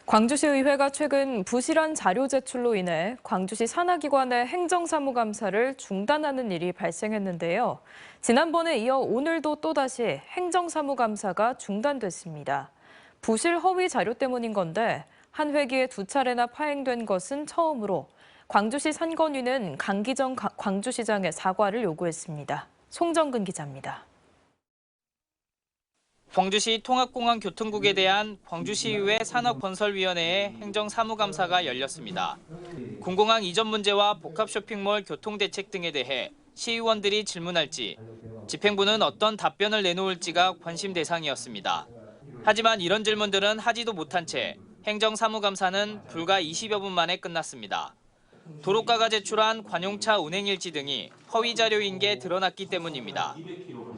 광주시의회가 최근 부실한 자료 제출로 인해 광주시 산하기관의 행정사무감사를 중단하는 일이 발생했는데요. 지난번에 이어 오늘도 또다시 행정사무감사가 중단됐습니다. 부실 허위 자료 때문인 건데 한 회기에 2차례나 파행된 것은 처음으로 광주시 산건위는 강기정 광주시장의 사과를 요구했습니다. 송정근 기자입니다. 광주시 통합공항교통국에 대한 광주시의회 산업건설위원회의 행정사무감사가 열렸습니다. 군공항 이전 문제와 복합쇼핑몰 교통대책 등에 대해 시의원들이 질문할지, 집행부는 어떤 답변을 내놓을지가 관심 대상이었습니다. 하지만 이런 질문들은 하지도 못한 채 행정사무감사는 불과 20여 분 만에 끝났습니다. 도로가가 제출한 관용차 운행일지 등이 허위 자료인 게 드러났기 때문입니다.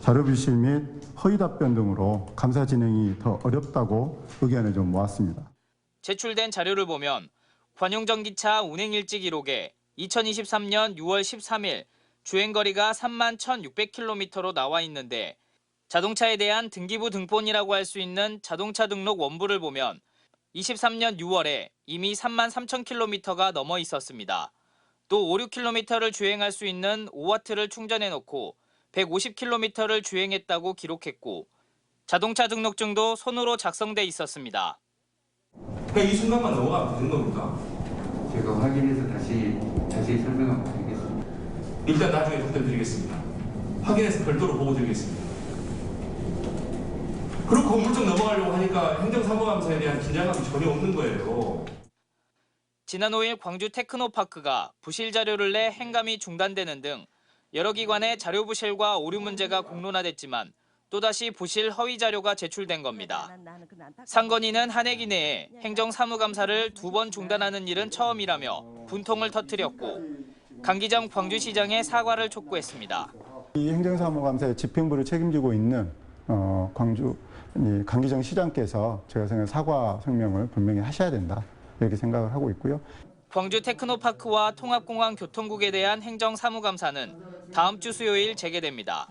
자료 비실 및 허위 답변 등으로 감사 진행이 더 어렵다고 의견을 좀 모았습니다. 제출된 자료를 보면 관용전기차 운행일지 기록에 2023년 6월 13일 주행거리가 3만 1,600km로 나와 있는데 자동차에 대한 등기부 등본이라고 할 수 있는 자동차 등록 원부를 보면 23년 6월에 이미 3만 3,000km가 넘어 있었습니다. 또 5, 6km를 주행할 수 있는 5W를 충전해놓고 150km를 주행했다고 기록했고 자동차 등록증도 손으로 작성돼 있었습니다. 이 순간만 넘어가면 되는 겁니까? 제가 확인해서 다시 설명을 드리겠습니다. 일단 나중에 답변 드리겠습니다. 확인해서 별도로 보고 드리겠습니다. 그리고 건물적 넘어가려고 하니까 행정사무감사에 대한 긴장감이 전혀 없는 거예요. 지난 5일 광주 테크노파크가 부실 자료를 내 행감이 중단되는 등 여러 기관의 자료 부실과 오류 문제가 공론화됐지만 또다시 부실 허위 자료가 제출된 겁니다. 상건위는 한 해기 내에 행정사무감사를 2번 중단하는 일은 처음이라며 분통을 터뜨렸고 강기정 광주시장의 사과를 촉구했습니다. 이 행정사무감사의 집행부를 책임지고 있는 강기정 시장께서 제가 생각하는 사과 성명을 분명히 하셔야 된다 이렇게 생각을 하고 있고요. 광주 테크노파크와 통합공항교통국에 대한 행정사무감사는 다음 주 수요일 재개됩니다.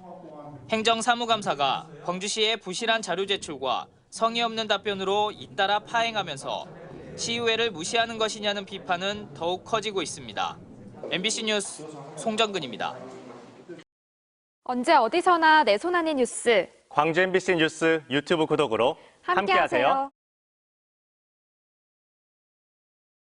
행정사무감사가 광주시의 부실한 자료 제출과 성의 없는 답변으로 잇따라 파행하면서 시의회를 무시하는 것이냐는 비판은 더욱 커지고 있습니다. MBC 뉴스 송정근입니다. 언제 어디서나 내 손 안의 뉴스. 광주 MBC 뉴스 유튜브 구독으로 함께하세요.